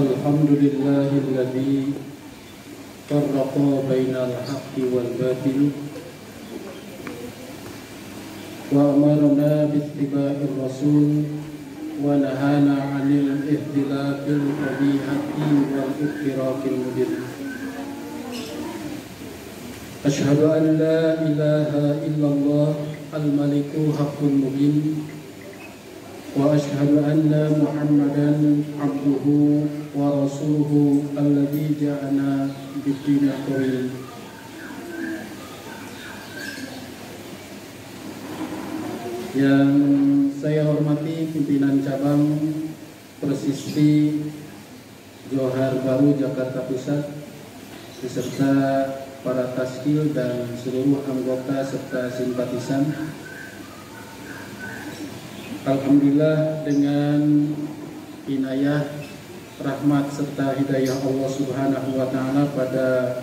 Alhamdulillahilladzi farraqa bainal haqqi wal batil wa amarna bittiba'ir rasul wa nahana 'anil ihtilafil qabihati wal iftiraqil mudil. Asyhadu an la ilaha illallah al-maliku haqqul mubin wa asyhadu anna Muhammadan abduhu wa rasuluhu alladzi ja'ana bid-dinil qawim. Yang saya hormati pimpinan cabang Persisti Johar Baru Jakarta Pusat beserta para taskil dan seluruh anggota serta simpatisan. Alhamdulillah dengan inayah, rahmat serta hidayah Allah Subhanahu wa taala pada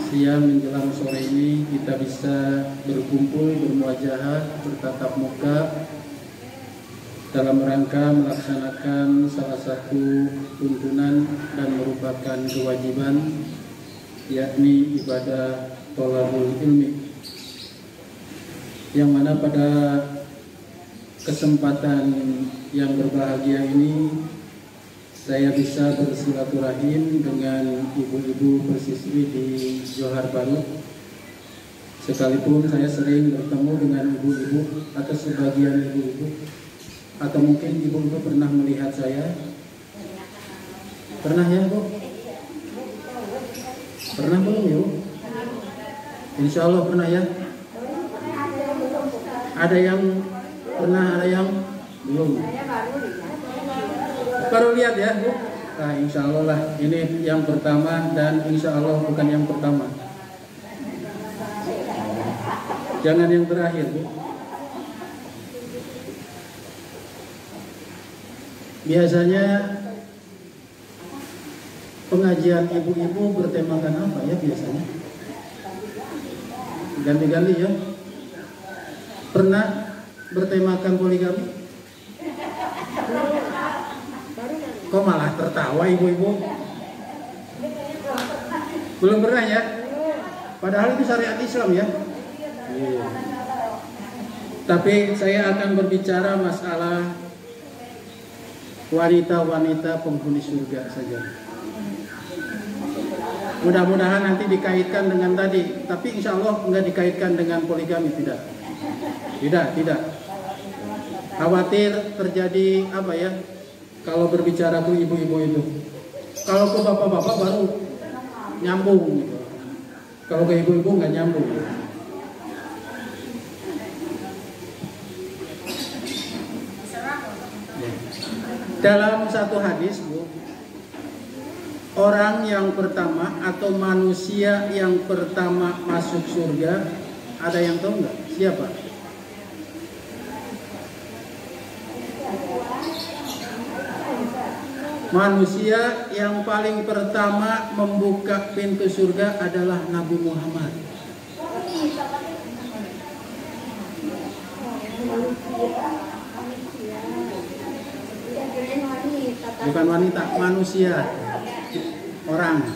siang menjelang sore ini kita bisa berkumpul, bermuajahah, bertatap muka dalam rangka melaksanakan salah satu tuntunan dan merupakan kewajiban, yakni ibadah thalabul ilmi, yang mana pada kesempatan yang berbahagia ini saya bisa bersilaturahim dengan ibu-ibu persiswi di Johar Baru. Sekalipun saya sering bertemu dengan ibu-ibu atau sebagian ibu-ibu, atau mungkin ibu-ibu pernah melihat saya. Pernah ya, Bu? Pernah belum, Ibu? Insya Allah pernah ya. Ada yang pernah, ada yang belum. Baru lihat ya, Bu. Nah, insya Allah lah ini yang pertama dan insya Allah bukan yang pertama. Jangan yang terakhir, Bu. Biasanya pengajian ibu-ibu bertemakan apa ya biasanya? Ganti-ganti ya. Pernah bertemakan poligami? Kok malah tertawa ibu-ibu? Belum pernah ya? Padahal itu syariat Islam ya. Tapi saya akan berbicara masalah wanita-wanita penghuni surga saja. Mudah-mudahan nanti dikaitkan dengan tadi, tapi insya Allah enggak dikaitkan dengan poligami, tidak. Tidak. Khawatir terjadi apa ya? Kalau berbicara ke ibu-ibu itu, kalau ke bapak-bapak baru nyambung gitu. Kalau ke ibu-ibu nggak nyambung. Dalam satu hadis, Bu, orang yang pertama atau manusia yang pertama masuk surga, ada yang tahu nggak? Siapa? Manusia yang paling pertama membuka pintu surga adalah Nabi Muhammad. Bukan wanita, manusia, orang.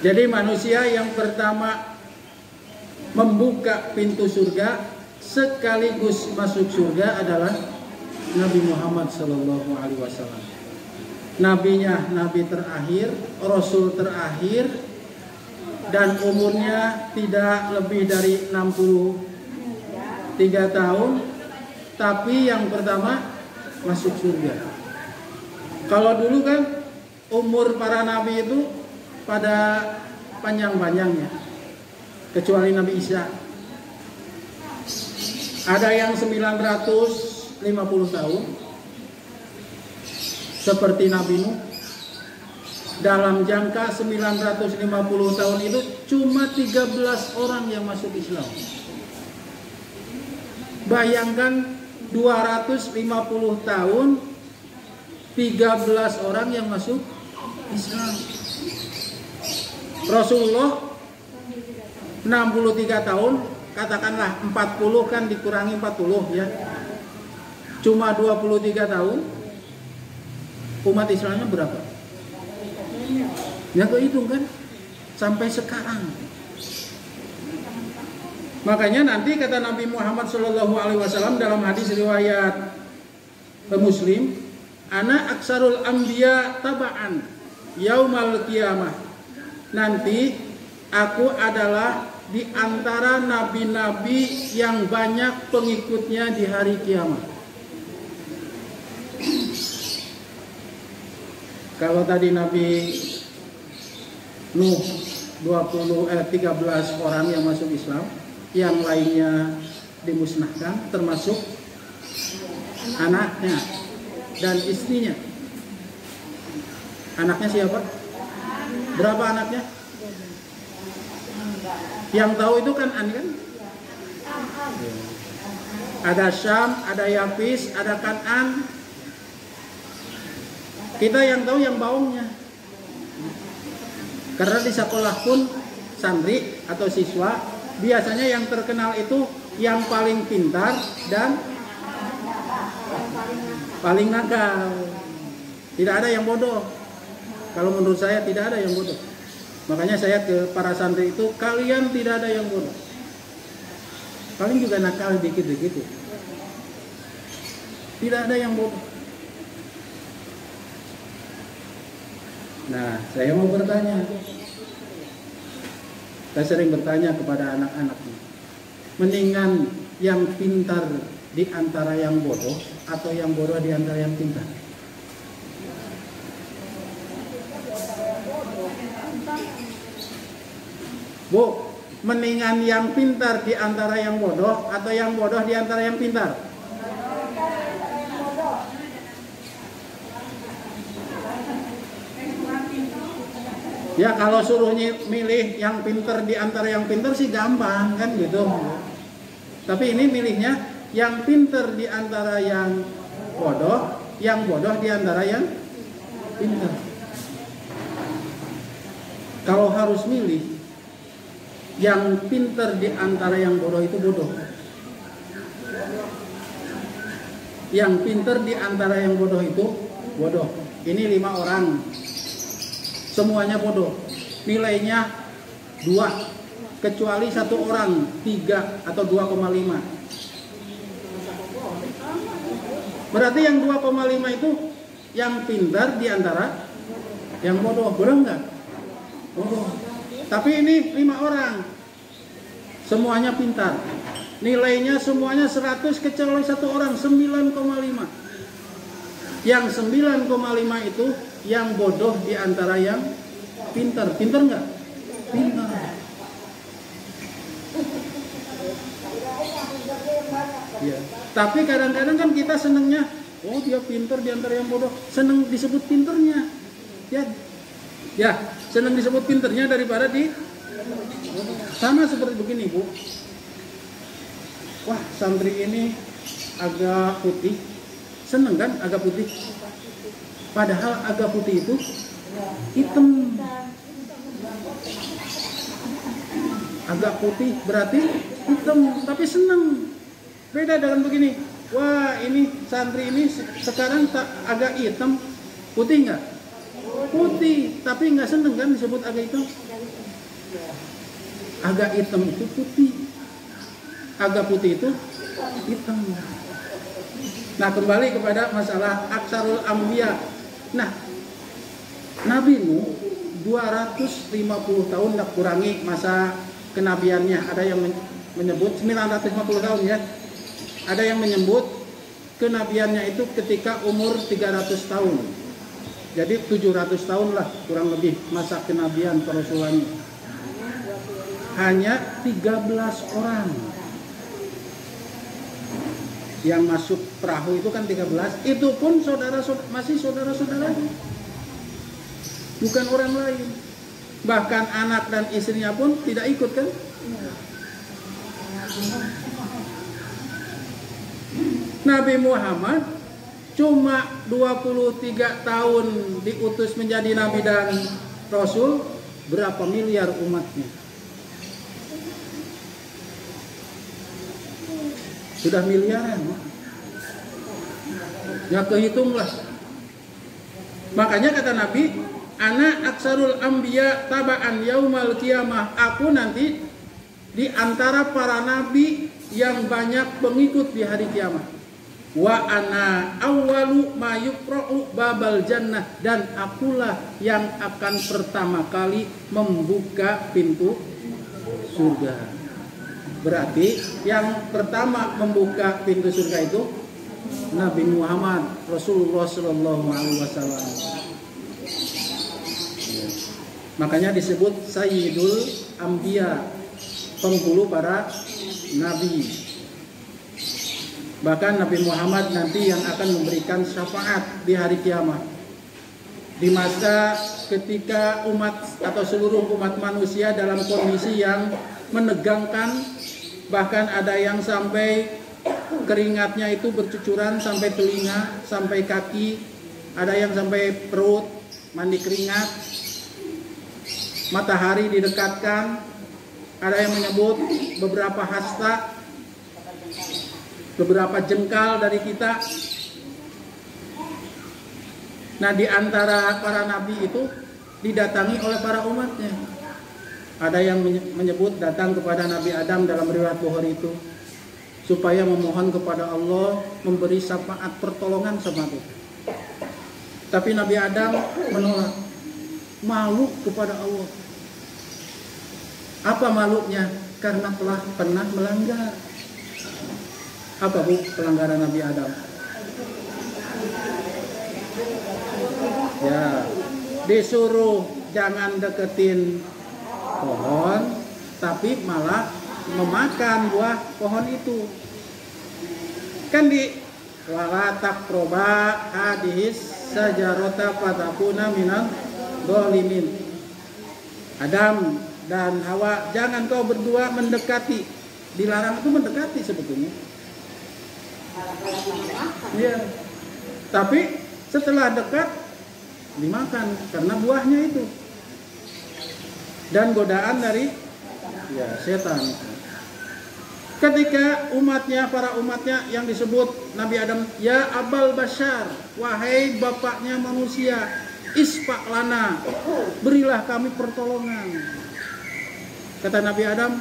Jadi manusia yang pertama membuka pintu surga sekaligus masuk surga adalah Nabi Muhammad Sallallahu Alaihi Wasallam. Nabinya nabi terakhir, rasul terakhir, dan umurnya tidak lebih dari 63 tahun, tapi yang pertama masuk surga. Kalau dulu kan umur para nabi itu pada panjang-panjangnya, kecuali Nabi Isa. Ada yang 950 tahun seperti Nabi Nuh. Dalam jangka 950 tahun itu cuma 13 orang yang masuk Islam. Bayangkan 250 tahun 13 orang yang masuk Islam. Rasulullah 63 tahun, katakanlah 40 kan dikurangi 40 ya. Cuma 23 tahun Umat Islamnya berapa? Ya kehitung kan? Sampai sekarang. Makanya nanti kata Nabi Muhammad SAW dalam hadis riwayat Muslim, ana aksarul anbiya taba'an yaumal qiyamah. Nanti aku adalah di antara nabi-nabi yang banyak pengikutnya di hari kiamat. Kalau tadi Nabi Nuh 13 orang yang masuk Islam, yang lainnya dimusnahkan, termasuk anaknya dan istrinya. Anaknya siapa? Berapa anaknya? Yang tahu itu kan An kan? Ada Syam, ada Yafis, ada Kan'an. Kita yang tahu yang baungnya. Karena di sekolah pun santri atau siswa biasanya yang terkenal itu yang paling pintar dan paling nakal. Tidak ada yang bodoh. Kalau menurut saya tidak ada yang bodoh. Makanya saya ke para santri itu, kalian tidak ada yang bodoh. Paling juga nakal dikit-dikit. Tidak ada yang bodoh. Nah, saya mau bertanya. Saya sering bertanya kepada anak-anak, mendingan yang pintar di antara yang bodoh atau yang bodoh di antara yang pintar? Bu, mendingan yang pintar di antara yang bodoh atau yang bodoh di antara yang pintar? Ya kalau suruh milih yang pintar di antara yang pintar sih gampang kan gitu. Tapi ini milihnya yang pintar di antara yang bodoh di antara yang pintar. Kalau harus milih, yang pintar di antara yang bodoh itu bodoh. Yang pintar di antara yang bodoh itu bodoh. Ini 5 orang. Semuanya bodoh, nilainya 2, kecuali 1 orang 3 atau 2,5. Berarti yang 2,5 itu yang pintar di antara yang bodoh, benar nggak? Bodoh. Tapi ini 5 orang, semuanya pintar, nilainya semuanya 100 kecuali 1 orang 9,5. Yang 9,5 itu yang bodoh di antara yang pintar. Pintar nggak? Pintar. Ya. Tapi kadang-kadang kan kita senengnya, oh dia pintar di antara yang bodoh, seneng disebut pintarnya. Ya, seneng disebut pintarnya daripada di sama seperti begini, Bu. Wah, santri ini agak putih. Seneng kan agak putih? Padahal agak putih itu hitam. Agak putih berarti hitam, tapi seneng. Beda dengan begini. Wah, ini santri ini sekarang agak hitam. Putih nggak? Putih, tapi nggak seneng kan disebut agak hitam. Agak hitam itu putih. Agak putih itu hitam. Nah, kembali kepada masalah aksarul anbiya. Nah, Nabi Nuh 250 tahun tak kurangi masa kenabiannya. Ada yang menyebut 950 tahun ya. Ada yang menyebut kenabiannya itu ketika umur 300 tahun. Jadi 700 tahun lah kurang lebih masa kenabian perasulannya. Hanya 13 orang yang masuk perahu itu kan 13, itu pun masih saudara-saudaranya, bukan orang lain. Bahkan anak dan istrinya pun tidak ikut kan. Nabi Muhammad cuma 23 tahun diutus menjadi nabi dan rasul, berapa miliar umatnya? Sudah miliaran. Ya kehitunglah. Makanya kata Nabi, ana aksarul anbiya taba'an yaumal qiyamah. Aku nanti di antara para nabi yang banyak pengikut di hari kiamat. Wa ana awwalu ma yuqra'u babal jannah, dan akulah yang akan pertama kali membuka pintu surga. Berarti yang pertama membuka pintu surga itu Nabi Muhammad Rasulullah Sallallahu Alaihi Wasallam. Makanya disebut Sayyidul Anbiya, penghulu para nabi. Bahkan Nabi Muhammad nanti yang akan memberikan syafaat di hari kiamat. Di masa ketika umat atau seluruh umat manusia dalam kondisi yang menegangkan, bahkan ada yang sampai keringatnya itu bercucuran sampai telinga, sampai kaki, ada yang sampai perut, mandi keringat, matahari didekatkan, ada yang menyebut beberapa hasta, beberapa jengkal dari kita. Nah, di antara para nabi itu didatangi oleh para umatnya. Ada yang menyebut datang kepada Nabi Adam dalam riwayat Bukhari itu, supaya memohon kepada Allah memberi syafaat pertolongan sama kita. Tapi Nabi Adam menolak, malu kepada Allah. Apa malunya? Karena telah pernah melanggar. Apa bu pelanggaran Nabi Adam? Ya, disuruh jangan deketin pohon, tapi malah memakan buah pohon itu. Kan di wala taqroba hadis sajarota fatakuna minal dhalimin. Adam dan Hawa, jangan kau berdua mendekati. Dilarang itu mendekati sebetulnya. Iya. Tapi setelah dekat dimakan karena buahnya itu. Dan godaan dari setan. Ketika umatnya, para umatnya yang disebut Nabi Adam, ya abal bashar, wahai bapaknya manusia, isfa' lana, berilah kami pertolongan. Kata Nabi Adam,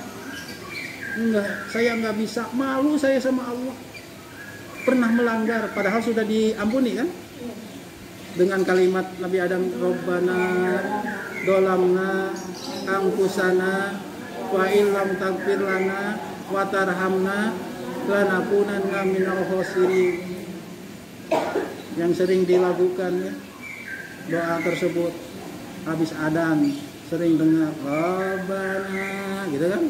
enggak, saya enggak bisa, malu saya sama Allah. Pernah melanggar, padahal sudah diampuni kan? Dengan kalimat Nabi Adam, Rabbana dolamna angkusana wa illam taghfir lana wa tarhamna lanakunanna minal khosirin. Yang sering dilakukan ya, doa tersebut habis adzan sering dengar Rabbana gitu kan,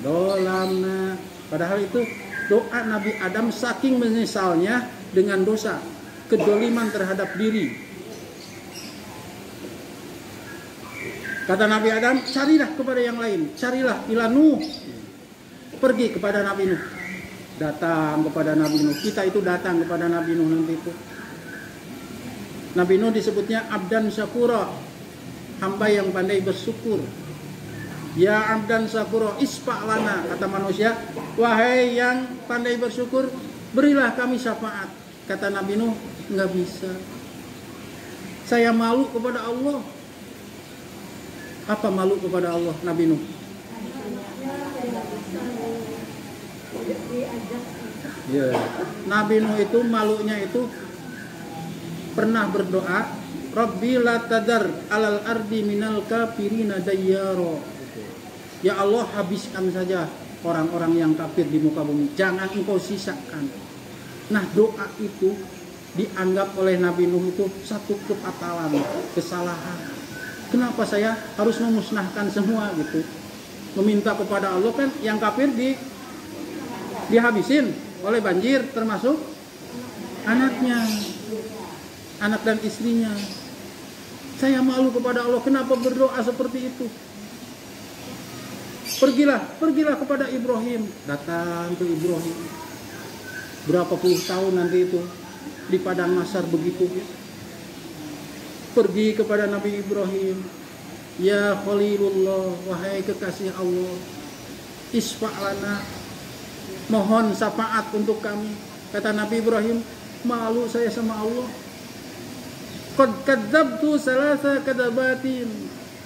dolamna. Padahal itu doa Nabi Adam saking menyesalnya dengan dosa kedoliman terhadap diri. Kata Nabi Adam, carilah kepada yang lain, carilah ila Nuh. Pergi kepada Nabi Nuh. Datang kepada Nabi Nuh. Kita itu datang kepada Nabi Nuh nanti itu. Nabi Nuh disebutnya abdan syakura, hamba yang pandai bersyukur. Ya abdan syakura isfa' lana, kata manusia, wahai yang pandai bersyukur, berilah kami syafaat. Kata Nabi Nuh, enggak bisa. Saya malu kepada Allah. Apa malu kepada Allah Nabi Nuh? Ya. Nabi Nuh itu malunya itu pernah berdoa, Rabbi la tadar alal ardi minal kafirina dayyara. Ya Allah, habiskan saja orang-orang yang kafir di muka bumi, jangan engkau sisakan. Nah, doa itu dianggap oleh Nabi Nuh itu satu kepatalan, kesalahan. Kenapa saya harus memusnahkan semua gitu? Meminta kepada Allah, kan yang kafir dihabisin oleh banjir, termasuk anaknya, anak dan istrinya. Saya malu kepada Allah, kenapa berdoa seperti itu? Pergilah kepada Ibrahim. Datang ke Ibrahim. Berapa puluh tahun nanti itu di padang mahsyar begitu. Pergi kepada Nabi Ibrahim, ya Khalilullah, wahai kekasih Allah, isfa' lana, mohon syafaat untuk kami. Kata Nabi Ibrahim, malu saya sama Allah. qad kadzabtu salasa kadzabatin.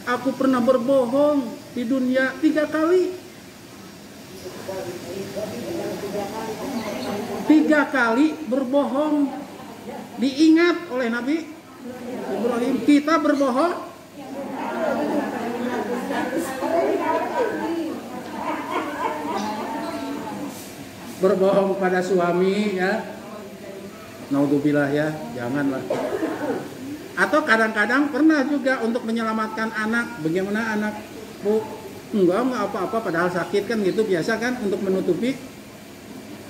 Aku pernah berbohong di dunia 3 kali. 3 kali berbohong diingat oleh Nabi Ibrahim. Kita berbohong pada suami ya, naudzubillah ya, janganlah. Atau kadang-kadang pernah juga untuk menyelamatkan anak. Bagaimana anak, Bu? Enggak apa-apa, padahal sakit kan gitu, biasa kan untuk menutupi.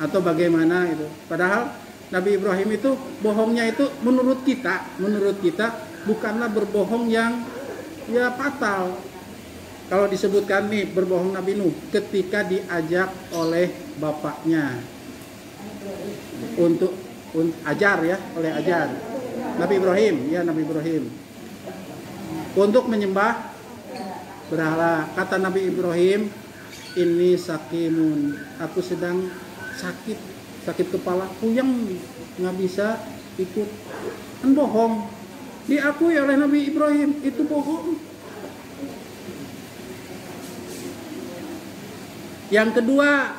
Atau bagaimana itu. Padahal Nabi Ibrahim itu bohongnya itu menurut kita bukanlah berbohong yang ya fatal. Kalau disebutkan nih berbohong Nabi Nuh ketika diajak oleh bapaknya untuk ajar ya, oleh ajar Nabi Ibrahim untuk menyembah berhala. Kata Nabi Ibrahim, ini sakimun, aku sedang sakit kepala, puyeng, nggak bisa ikut. Kan bohong, diakui oleh Nabi Ibrahim itu bohong. Yang kedua,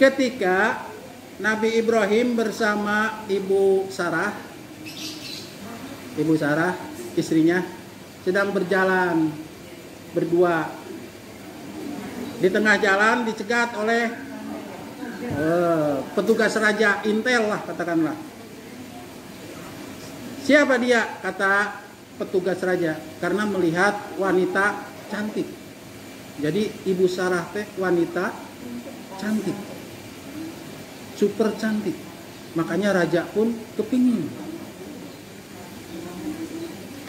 ketika Nabi Ibrahim bersama Ibu Sarah istrinya sedang berjalan berdua. Di tengah jalan dicegat oleh petugas raja, intel lah katakanlah. Siapa dia? Kata petugas raja, karena melihat wanita cantik. Jadi Ibu Sarah teh wanita cantik, super cantik. Makanya raja pun kepingin.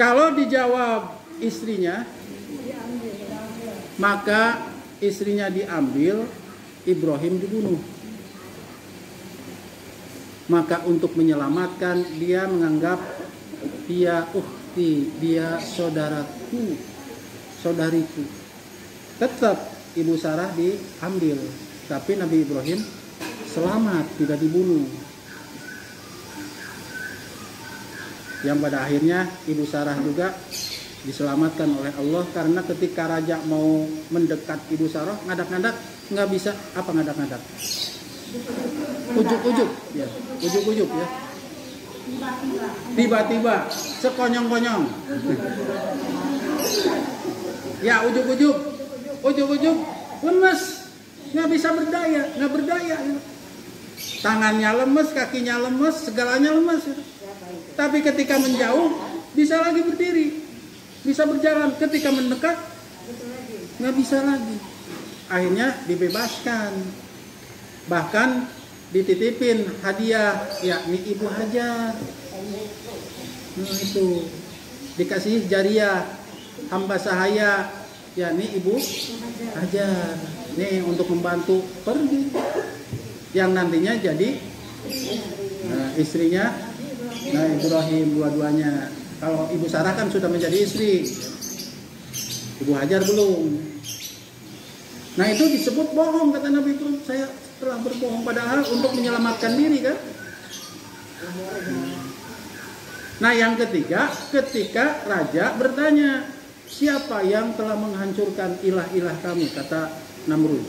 Kalau dijawab istrinya, maka istrinya diambil, Ibrahim dibunuh. Maka untuk menyelamatkan, dia menganggap dia ukhti, dia saudaraku, saudariku. Tetap Ibu Sarah diambil, tapi Nabi Ibrahim selamat, tidak dibunuh. Yang pada akhirnya Ibu Sarah juga diselamatkan oleh Allah, karena ketika raja mau mendekat Ibu Sarah, ngadak-ngadak nggak bisa. Apa ngadak-ngadak? Ujuk-ujuk ya, ujuk-ujuk ya. Tiba-tiba sekonyong-konyong. Ya ujuk-ujuk lemes, nggak bisa nggak berdaya. Tangannya lemes, kakinya lemes, segalanya lemes. Tapi ketika menjauh bisa lagi berdiri, bisa berjalan. Ketika mendekat nggak bisa lagi. Akhirnya dibebaskan, bahkan dititipin hadiah, yakni Ibu Hajar. Nah itu dikasih jariah, hamba sahaya, yakni Ibu Hajar. Nih untuk membantu pergi, yang nantinya jadi istrinya Ibrahim, dua-duanya. Kalau Ibu Sarah kan sudah menjadi istri, Ibu Hajar belum. Nah itu disebut bohong, kata Nabi Ibrahim, saya telah berbohong, padahal untuk menyelamatkan diri kan. Nah yang ketiga, ketika raja bertanya, siapa yang telah menghancurkan ilah-ilah kami, kata Namrud.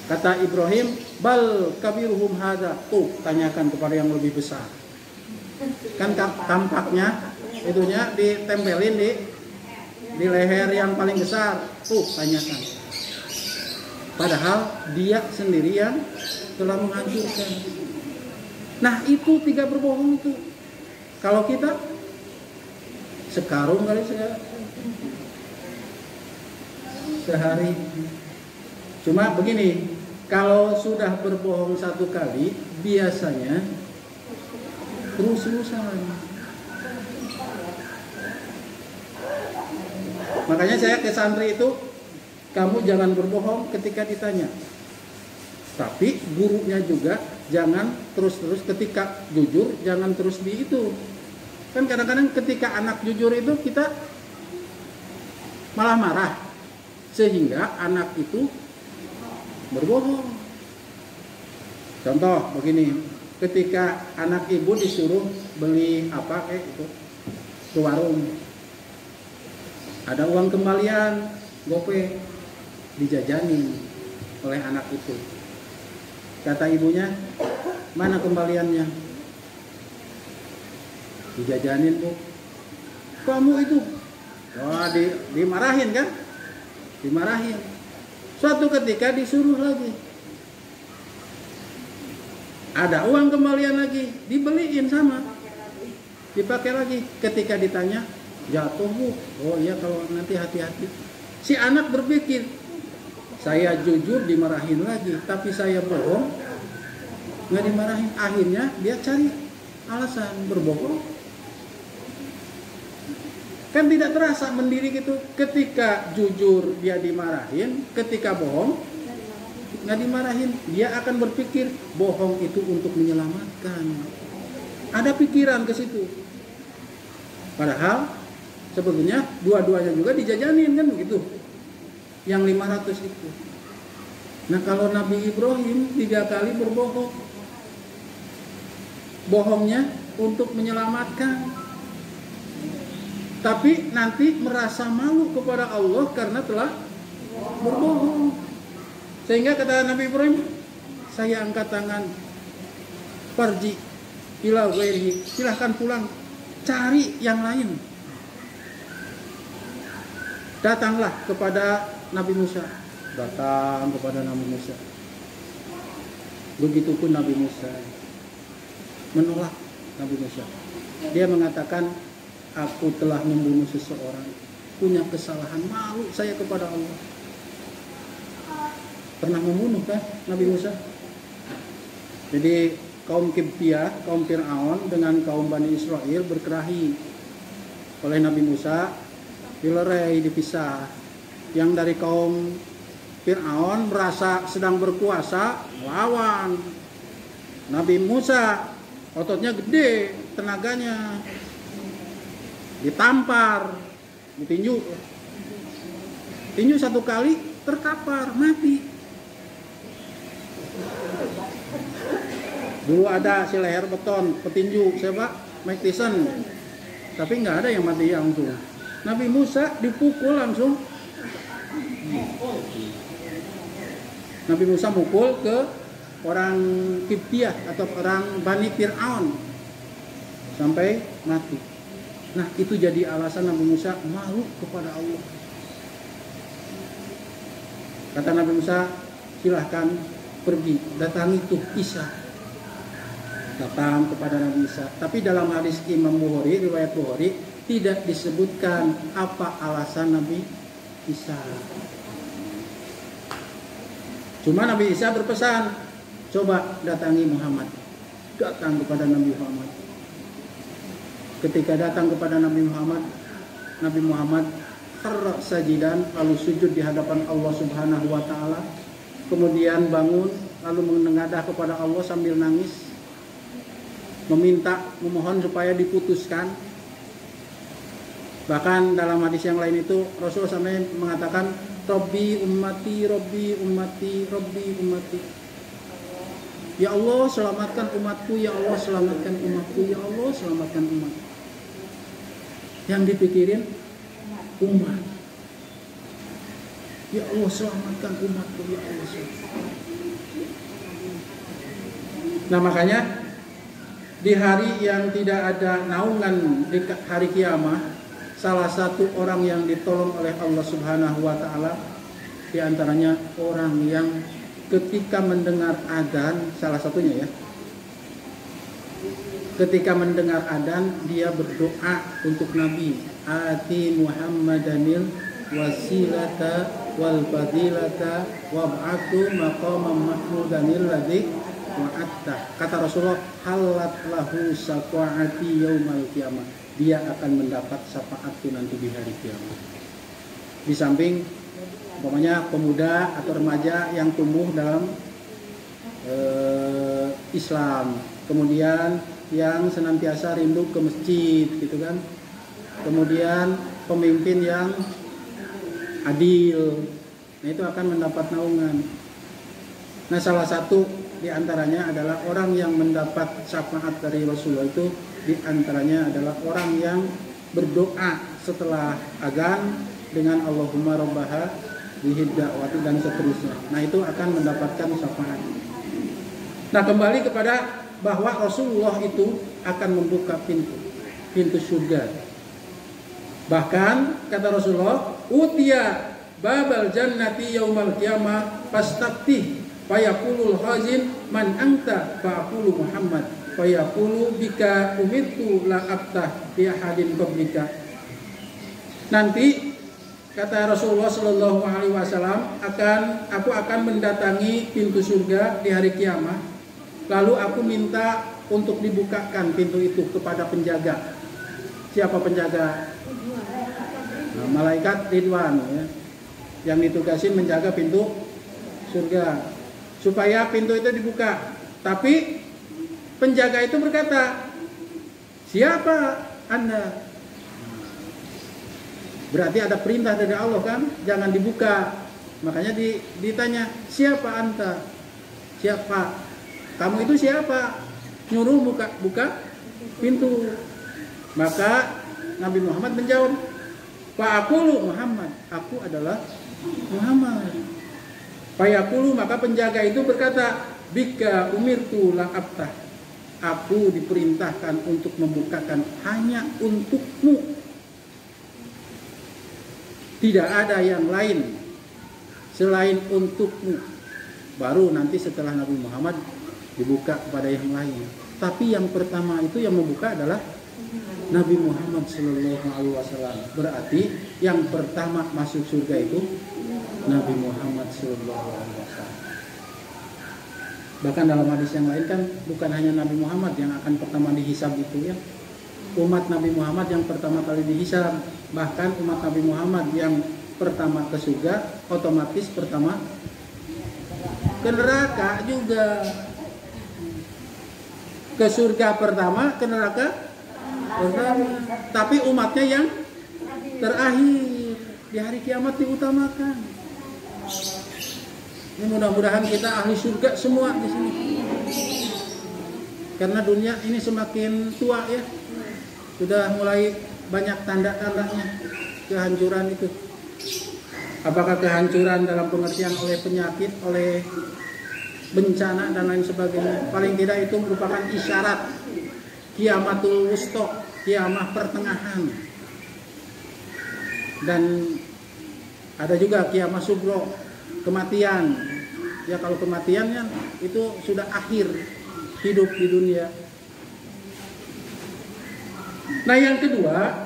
Kata Ibrahim, bal kabiruhum hadza, tanyakan kepada yang lebih besar. Kan tampaknya itunya ditempelin di leher yang paling besar, tanyakan. Padahal dia sendiri yang telah menghancurkan. Nah itu 3 berbohong itu. Kalau kita sekarung kali sehari. Cuma begini, kalau sudah berbohong 1 kali, biasanya terus-terusan. Makanya saya ke santri itu, kamu jangan berbohong ketika ditanya. Tapi gurunya juga jangan terus-terus, ketika jujur jangan terus di itu. Kan kadang-kadang ketika anak jujur itu kita malah marah, sehingga anak itu berbohong. Contoh begini, ketika anak ibu disuruh beli apa itu ke warung, ada uang kembalian gope, dijajanin oleh anak itu. Kata ibunya, mana kembaliannya? Dijajanin, Bu. Kamu itu, wah, dimarahin kan? Dimarahin. Suatu ketika disuruh lagi, ada uang kembalian lagi, dibeliin sama, dipakai lagi. Ketika ditanya, jatuh, Bu. Oh iya, kalau nanti hati-hati. Si anak berpikir, saya jujur dimarahin lagi, tapi saya bohong nggak dimarahin. Akhirnya dia cari alasan berbohong. Kan tidak terasa mendiri gitu. Ketika jujur dia dimarahin, ketika bohong nggak dimarahin. Dia akan berpikir bohong itu untuk menyelamatkan. Ada pikiran ke situ. Padahal sebetulnya dua-duanya juga dijajanin kan begitu. Yang 500 itu. Nah, kalau Nabi Ibrahim 3 kali berbohong. Bohongnya untuk menyelamatkan. Tapi nanti merasa malu kepada Allah karena telah berbohong. Sehingga kata Nabi Ibrahim, saya angkat tangan, pergi ila ghairihi, silahkan pulang, cari yang lain. Datanglah kepada Nabi Musa, datang kepada Nabi Musa. Begitupun Nabi Musa menolak Nabi Musa. Dia mengatakan, aku telah membunuh seseorang, punya kesalahan, malu saya kepada Allah. Pernah membunuh kan Nabi Musa? Jadi kaum Qibtiyah, kaum Fir'aun dengan kaum Bani Israel berkelahi. Oleh Nabi Musa dilerai, dipisah. Yang dari kaum Fir'aun merasa sedang berkuasa, lawan. Nabi Musa ototnya gede, tenaganya, ditampar, ditinju. Tinju 1 kali terkapar, mati. Dulu ada si leher beton, petinju, siapa? Mike Tyson. Tapi nggak ada yang mati langsung. Nabi Musa dipukul langsung. Nabi Musa mukul ke orang Qibtiyah atau orang Bani Fir'aun sampai mati. Nah, itu jadi alasan Nabi Musa malu kepada Allah. Kata Nabi Musa, silahkan pergi, datangi tuh Isa. Datang kepada Nabi Isa. Tapi dalam hadis Imam Bukhari, riwayat Bukhari, tidak disebutkan apa alasan Nabi Isa. Cuma Nabi Isa berpesan, coba datangi Muhammad. Datang kepada Nabi Muhammad. Ketika datang kepada Nabi Muhammad tersajidan, lalu sujud di hadapan Allah Subhanahu wa Ta'ala. Kemudian bangun, lalu menengadah kepada Allah sambil nangis, memohon supaya diputuskan. Bahkan dalam hadis yang lain itu Rasul sampai mengatakan, Rabbi ummati, Rabbi ummati, Rabbi ummati. Ya Allah selamatkan umatku, Ya Allah selamatkan umatku, Ya Allah selamatkan umat. Yang dipikirin umat. Ya Allah selamatkan umatku, Ya Allah selamatkan. Nah, makanya di hari yang tidak ada naungan di hari kiamat, salah satu orang yang ditolong oleh Allah Subhanahu wa Ta'ala di antaranya orang yang ketika mendengar adzan, salah satunya ya, ketika mendengar adzan dia berdoa untuk Nabi, ati Muhammadanil wasilata wal fadilata wab'atu maqamam mahmudanil ladzi wa'atta. Kata Rasulullah, halat lahu syafaati yaumal qiyamah, dia akan mendapat syafaatku nanti di hari kiamat. Di samping umpamanya pemuda atau remaja yang tumbuh dalam Islam, kemudian yang senantiasa rindu ke masjid gitu kan, kemudian pemimpin yang adil, nah itu akan mendapat naungan. Nah, salah satu di antaranya adalah orang yang mendapat syafaat dari Rasulullah itu di antaranya adalah orang yang berdoa setelah azan dengan Allahumma rabbaha bihid da'wati dan seterusnya. Nah, itu akan mendapatkan syafaat. Nah, kembali kepada bahwa Rasulullah itu akan membuka pintu surga. Bahkan kata Rasulullah, utiya babal jannati yaumal qiyamah fastaftih fayaqulul khazin man anta faqulu Muhammad fayaqulu bika umirtu la aftah bi ahadin qablika. Nanti kata Rasulullah Shallallahu Alaihi Wasallam, aku akan mendatangi pintu surga di hari kiamat. Lalu aku minta untuk dibukakan pintu itu kepada penjaga. Siapa penjaga? Nah, malaikat Ridwan ya, yang ditugasin menjaga pintu surga supaya pintu itu dibuka. Tapi penjaga itu berkata, siapa Anda? Berarti ada perintah dari Allah kan, jangan dibuka. Makanya ditanya, siapa anta? Siapa? Kamu itu siapa? Nyuruh buka pintu. Maka Nabi Muhammad menjawab, fa'aqulu Muhammad, aku adalah Muhammad. Fa'yaqulu, maka penjaga itu berkata, bika umirtu la aftah, aku diperintahkan untuk membukakan hanya untukmu. Tidak ada yang lain selain untukmu. Baru nanti setelah Nabi Muhammad dibuka kepada yang lain. Tapi yang pertama itu yang membuka adalah Nabi Muhammad Sallallahu Alaihi Wasallam. Berarti yang pertama masuk surga itu Nabi Muhammad Sallallahu Alaihi Wasallam. Bahkan dalam hadis yang lain kan bukan hanya Nabi Muhammad yang akan pertama dihisab itu ya. Umat Nabi Muhammad yang pertama kali dihisab, bahkan umat Nabi Muhammad yang pertama ke surga otomatis pertama ke neraka juga. Ke surga pertama, ke neraka pertama. Tapi umatnya yang terakhir di hari kiamat diutamakan. Ini mudah-mudahan kita ahli surga semua di sini. Karena dunia ini semakin tua ya. Sudah mulai banyak tanda-tandanya kehancuran itu. Apakah kehancuran dalam pengertian oleh penyakit, oleh bencana dan lain sebagainya. Paling tidak itu merupakan isyarat kiamatul wusta, kiamah pertengahan. Dan ada juga kiamah sugro, kematian. Ya kalau kematiannya itu sudah akhir hidup di dunia. Nah, yang kedua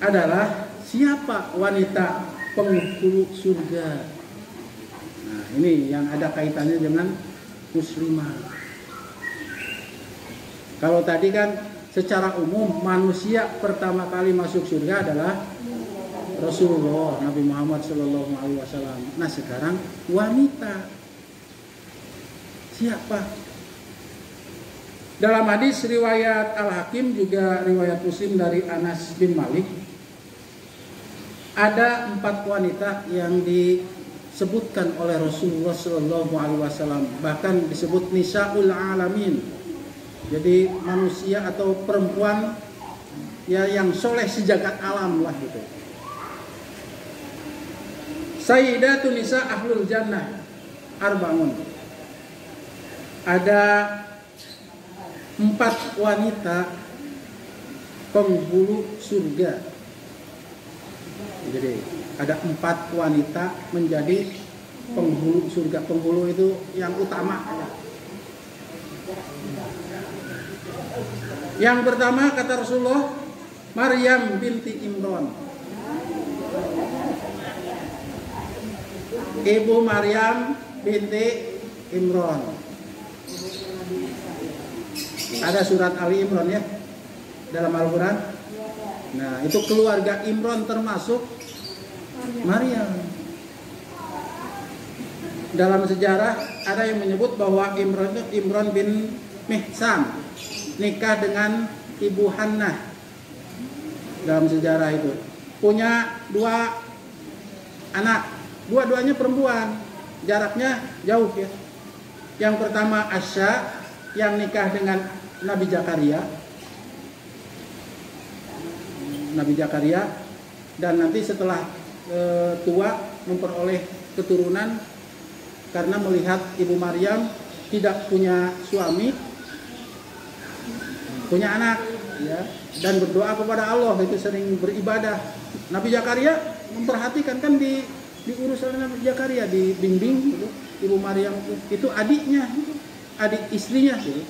adalah siapa wanita penghulu surga. Nah, ini yang ada kaitannya dengan muslimah. Kalau tadi kan secara umum manusia pertama kali masuk surga adalah Rasulullah Nabi Muhammad Shallallahu Alaihi Wasallam. Nah, sekarang wanita siapa? Dalam hadis riwayat Al-Hakim juga riwayat Muslim dari Anas bin Malik, ada 4 wanita yang disebutkan oleh Rasulullah Shallallahu Alaihi Wasallam, bahkan disebut nisaul alamin. Jadi manusia atau perempuan ya yang soleh sejagat alam lah gitu. Sayyidatun nisa ahlul jannah arba'un. Ada 4 wanita penghulu surga. Jadi ada 4 wanita menjadi penghulu surga. Penghulu itu yang utama. Yang pertama kata Rasulullah, Maryam binti Imran. Ibu Maryam binti Imran. Ada surat Ali Imran ya dalam Al-Quran. Nah, itu keluarga Imran termasuk Maryam. Dalam sejarah ada yang menyebut bahwa Imran bin Mihsan nikah dengan Ibu Hannah. Dalam sejarah itu punya 2 anak, dua-duanya perempuan, jaraknya jauh ya. Yang pertama Asya, yang nikah dengan Nabi Zakaria. Nabi Zakaria, dan nanti setelah tua memperoleh keturunan karena melihat Ibu Maryam tidak punya suami, punya anak, ya, dan berdoa kepada Allah, itu sering beribadah. Nabi Zakaria memperhatikan, kan diurus oleh Nabi Zakaria, dibimbing gitu. Ibu Maryam itu adiknya, adik istrinya gitu.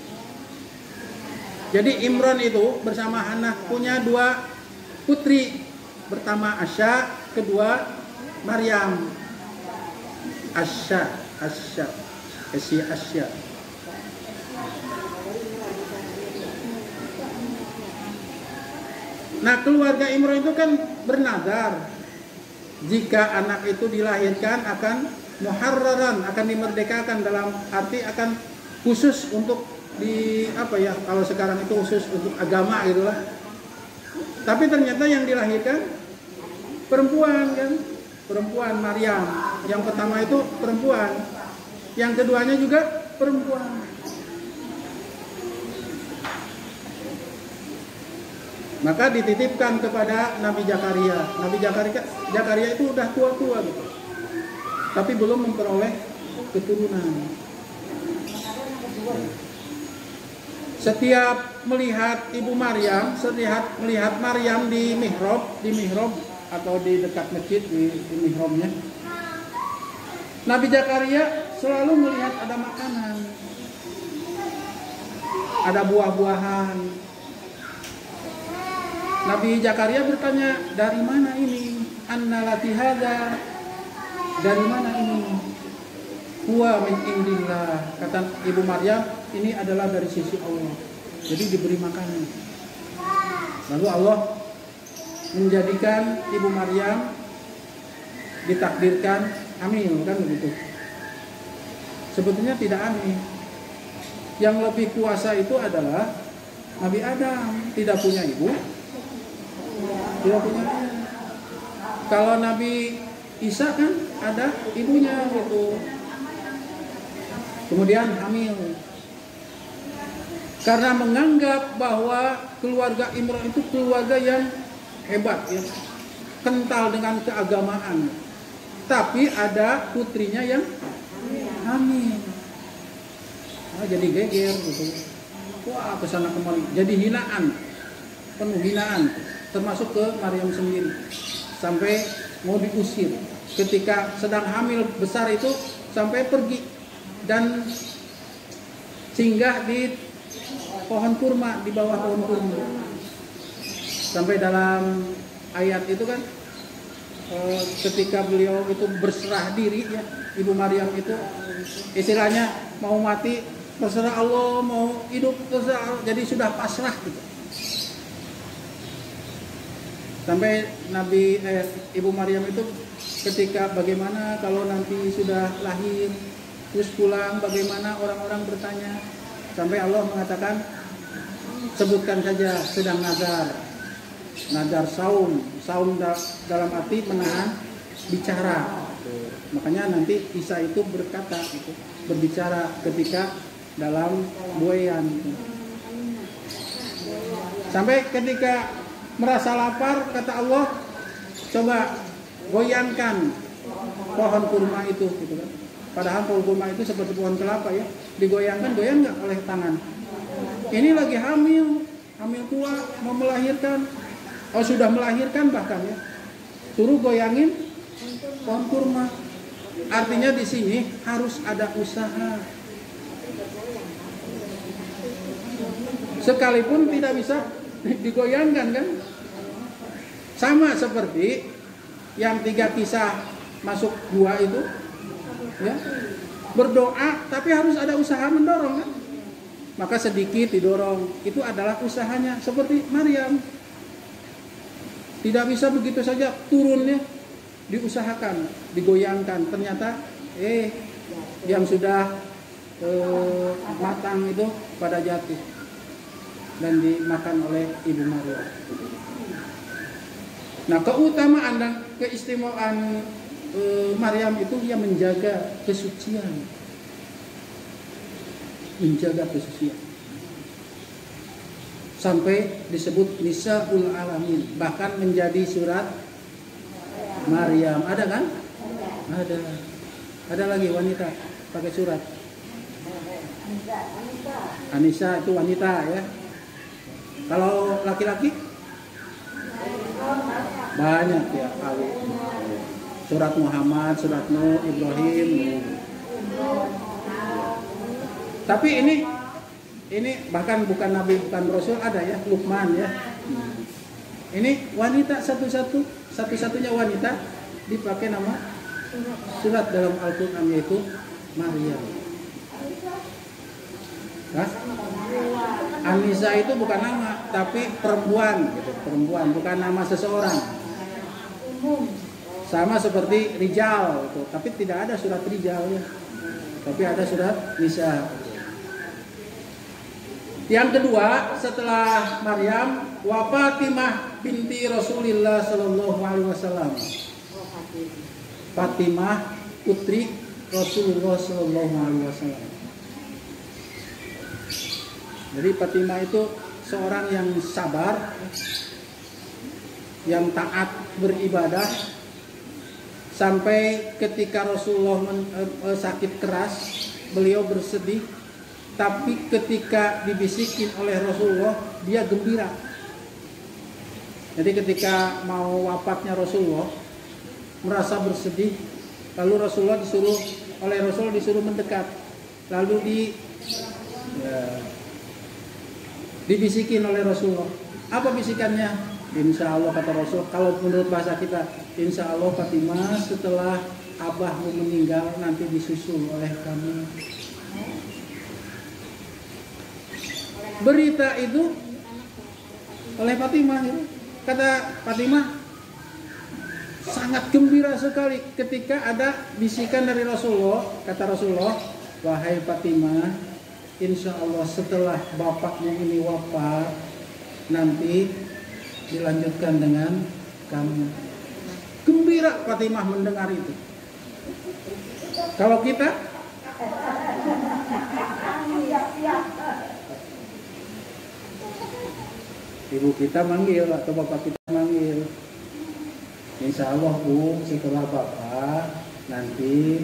Jadi Imran itu bersama Hannah punya 2 putri, pertama Asya, kedua Maryam. Asya. Nah, keluarga Imran itu kan bernadar, jika anak itu dilahirkan akan muharraran, akan dimerdekakan, dalam arti akan khusus untuk kalau sekarang itu khusus untuk agama gitu lah. Tapi ternyata yang dilahirkan perempuan, kan? Perempuan, Maryam. Yang pertama itu perempuan. Yang keduanya juga perempuan. Maka dititipkan kepada Nabi Zakaria. Nabi Zakaria itu udah tua-tua gitu. Tapi belum memperoleh keturunan. Setiap melihat Ibu Maryam, melihat Maryam di mihrab atau di dekat masjid, di mihrabnya, Nabi Zakaria selalu melihat ada makanan, ada buah-buahan. Nabi Zakaria bertanya, dari mana ini? Annalati hadza, dari mana ini? Huwa min indillah, kata Ibu Maryam, ini adalah dari sisi Allah. Jadi diberi makanan. Lalu Allah menjadikan Ibu Maryam ditakdirkan hamil, kan begitu. Sebetulnya tidak aneh. Yang lebih kuasa itu adalah Nabi Adam, tidak punya ibu, tidak punya ayah. Kalau Nabi Isa kan ada ibunya gitu. Kemudian hamil. Karena menganggap bahwa keluarga Imran itu keluarga yang hebat, ya, kental dengan keagamaan. Tapi ada putrinya yang hamil. Jadi geger gitu. Wah, kesana kemari. Jadi hinaan, penuh hinaan, termasuk ke Maryam sendiri. Sampai mau diusir. Ketika sedang hamil besar itu sampai pergi dan singgah di pohon kurma, di bawah pohon kurma. Sampai dalam ayat itu kan, ketika beliau itu berserah diri, ya, Ibu Maryam itu istilahnya mau mati terserah Allah, mau hidup terserah Allah, jadi sudah pasrah gitu. Sampai Ibu Maryam itu ketika bagaimana kalau nanti sudah lahir terus pulang, bagaimana orang-orang bertanya, sampai Allah mengatakan, sebutkan saja sedang nazar saum dalam arti menahan bicara. Makanya nanti Isa itu berkata, berbicara ketika dalam buayan. Sampai ketika merasa lapar, kata Allah, coba goyangkan pohon kurma itu, gitu kan. Padahal pohon kurma itu seperti pohon kelapa, ya, digoyangkan, goyang nggak oleh tangan. Ini lagi hamil tua, mau melahirkan, sudah melahirkan bahkan, ya, suruh goyangin pohon kurma. Artinya di sini harus ada usaha. Sekalipun tidak bisa digoyangkan, kan? Sama seperti yang 3 kisah masuk gua itu, ya, berdoa tapi harus ada usaha mendorong, kan? Maka sedikit didorong, itu adalah usahanya. Seperti Maryam, tidak bisa begitu saja turunnya, diusahakan, digoyangkan. Ternyata yang sudah matang itu pada jatuh dan dimakan oleh Ibu Maryam. Nah, keutamaan dan keistimewaan Maryam itu dia menjaga kesucian. menjaga kesucian. Sampai disebut Nisaul Alamin, bahkan menjadi surat Maryam. Ada kan? Ada. Ada lagi wanita pakai surat. Anisa itu wanita ya. Kalau laki-laki banyak ya, Ali. Surat Muhammad, surat Nuh, Ibrahim. Tapi ini bahkan bukan nabi, bukan rasul, ada ya, Luqman ya. Ini wanita satu-satunya wanita dipakai nama surat dalam Al-Qur'an, yaitu Maryam. Nah, Anisa itu bukan nama, tapi perempuan gitu. Perempuan, bukan nama seseorang. Sama seperti Rijal gitu. Tapi tidak ada surat Rijal ya. Tapi ada surat Nisa. Yang kedua setelah Maryam, wa Fatimah binti Rasulillah sallallahu alaihi wasallam. Fatimah putri Rasulullah sallallahu alaihi wasallam. Jadi Fatimah itu seorang yang sabar, yang taat beribadah, sampai ketika Rasulullah sakit keras, beliau bersedih, tapi ketika dibisikin oleh Rasulullah, dia gembira. Jadi ketika mau wafatnya Rasulullah, merasa bersedih, lalu Rasulullah disuruh mendekat, lalu dibisikin oleh Rasulullah. Apa bisikannya? Insya Allah, kata Rasul, kalau menurut bahasa kita, insya Allah Fatimah setelah abahmu meninggal nanti disusul oleh kamu. Berita itu oleh Fatimah itu. Kata Fatimah sangat gembira sekali ketika ada bisikan dari Rasulullah. Kata Rasulullah, wahai Fatimah, insya Allah setelah bapakmu ini wafat nanti dilanjutkan dengan kamu. Gembira Fatimah mendengar itu. Kalau kita ibu kita manggil atau bapak kita manggil, insya Allah Bu, setelah bapak nanti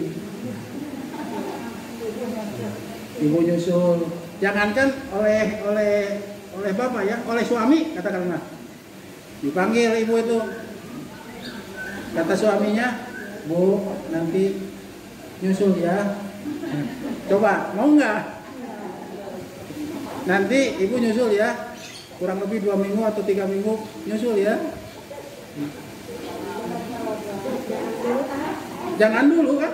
ibu nyusul. Jangankan oleh bapak ya, oleh suami katakanlah. Dipanggil ibu itu. Kata suaminya, Bu, nanti nyusul ya. Coba, mau nggak? Nanti ibu nyusul ya. Kurang lebih 2 minggu atau 3 minggu nyusul ya. Jangan dulu kan.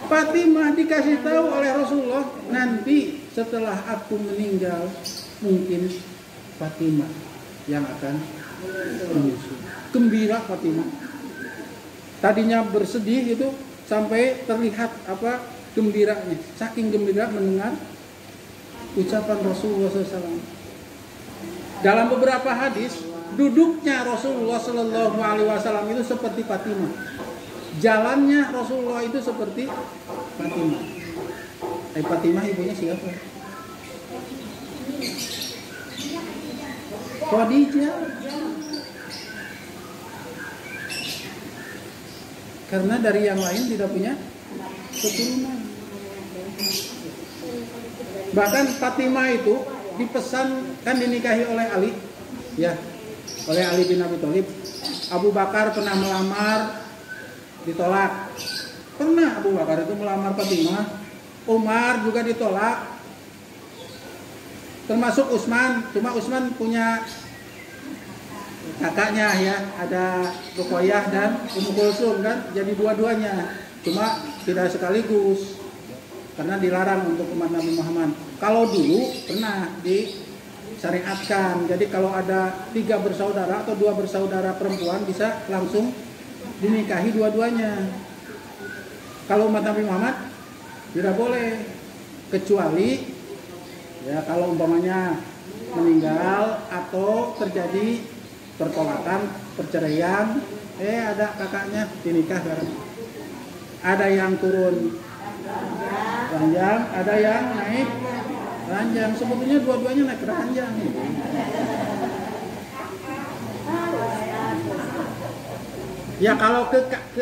Fatimah dikasih tahu oleh Rasulullah, nanti setelah aku meninggal mungkin Fatimah yang akan menyusul. Gembira Fatimah. Tadinya bersedih itu sampai terlihat gembiranya. Saking gembira mendengar ucapan Rasulullah SAW. Dalam beberapa hadis, duduknya Rasulullah Sallallahu Alaihi Wasallam itu seperti Fatimah. Jalannya Rasulullah itu seperti Fatimah. Fatimah ibunya siapa? Khadijah. Karena dari yang lain tidak punya keturunan. Bahkan Fatimah itu dipesan, kan dinikahi oleh Ali, ya, oleh Ali bin Abi Thalib. Abu Bakar pernah melamar, ditolak. Pernah Abu Bakar itu melamar Fatimah. Umar juga ditolak. Termasuk Utsman, cuma Utsman punya kakaknya ya, ada Ruqayyah dan Ummu Kulsum kan, jadi dua-duanya. Cuma tidak sekaligus. Karena dilarang untuk umat Nabi Muhammad. Kalau dulu pernah disyariatkan. Jadi kalau ada 3 bersaudara atau 2 bersaudara perempuan bisa langsung dinikahi dua-duanya. Kalau umat Nabi Muhammad tidak boleh, kecuali ya kalau umpamanya meninggal atau terjadi pertolakan, perceraian, ada kakaknya dinikah bareng. Ada yang turun ranjang, ada yang naik ranjang. Sebetulnya dua-duanya naik ranjang. Ya kalau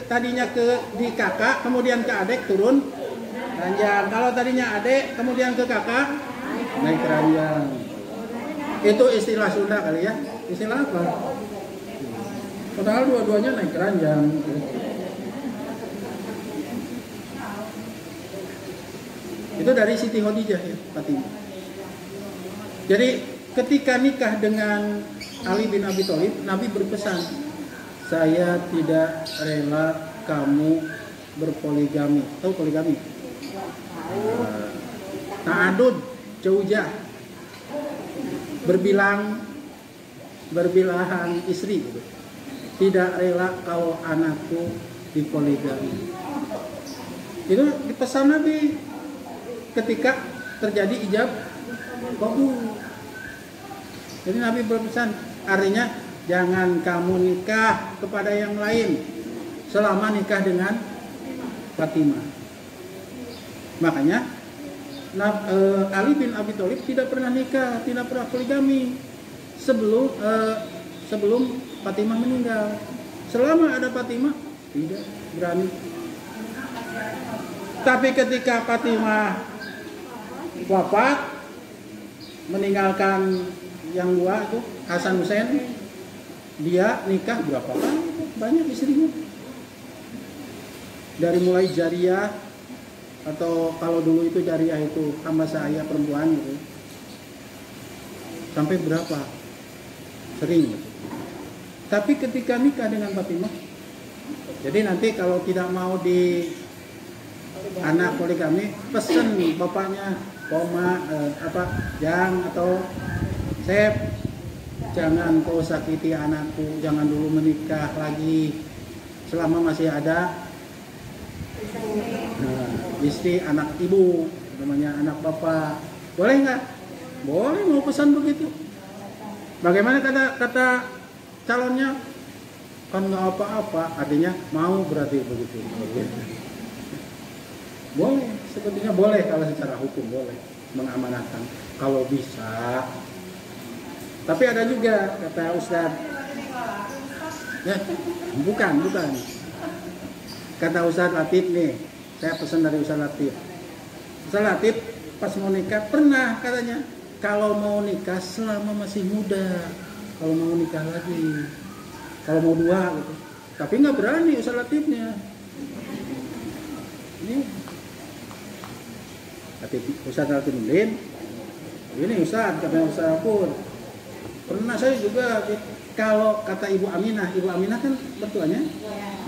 tadinya di kakak, kemudian ke adik turun ranjang. Kalau tadinya adik, kemudian ke kakak naik ranjang. Itu istilah Sunda kali ya. Istilah apa? Padahal dua-duanya naik ranjang. Itu dari Siti Khadijah ya, Fatimah. Jadi ketika nikah dengan Ali bin Abi Thalib, Nabi berpesan, saya tidak rela kamu berpoligami. Tahu poligami? Ta'adud, zaujah, berbilahan istri. Tidak rela kalau anakku dipoligami. Itu dipesan Nabi ketika terjadi ijab kabul. Jadi Nabi berpesan, artinya jangan kamu nikah kepada yang lain selama nikah dengan Fatimah. Makanya Ali bin Abi Thalib tidak pernah nikah, tidak pernah poligami sebelum Fatimah meninggal. Selama ada Fatimah tidak berani. Tapi ketika Fatimah wafat, meninggalkan yang dua itu Hasan Hussein, dia nikah berapa kali? Banyak istrinya. Dari mulai jariyah, atau kalau dulu itu jariyah itu hamba sahaya perempuan gitu, sampai berapa? Sering. Tapi ketika nikah dengan Fatimah, jadi nanti kalau tidak mau di anak poligami, pesen bapaknya, Jang atau Sep, jangan kau sakiti anakku, jangan dulu menikah lagi selama masih ada istri anak ibu, namanya anak bapak. Boleh nggak? Boleh, mau pesan begitu. Bagaimana kata calonnya? Kan nggak apa-apa, artinya mau berarti begitu. Boleh, sebetulnya boleh kalau secara hukum boleh mengamanatkan kalau bisa. Tapi ada juga kata Ustadz, ya, bukan. Kata Ustadz Latif nih, saya pesan dari Ustadz Latif. Ustadz Latif pas mau nikah pernah katanya, kalau mau nikah selama masih muda, kalau mau nikah lagi, kalau mau dua gitu. Tapi nggak berani Ustadz Latifnya. Ini Ustadz Latif Mudin, ini Ustadz katanya Ustadz Pur. Pernah saya juga, kalau kata Ibu Aminah kan bertuanya.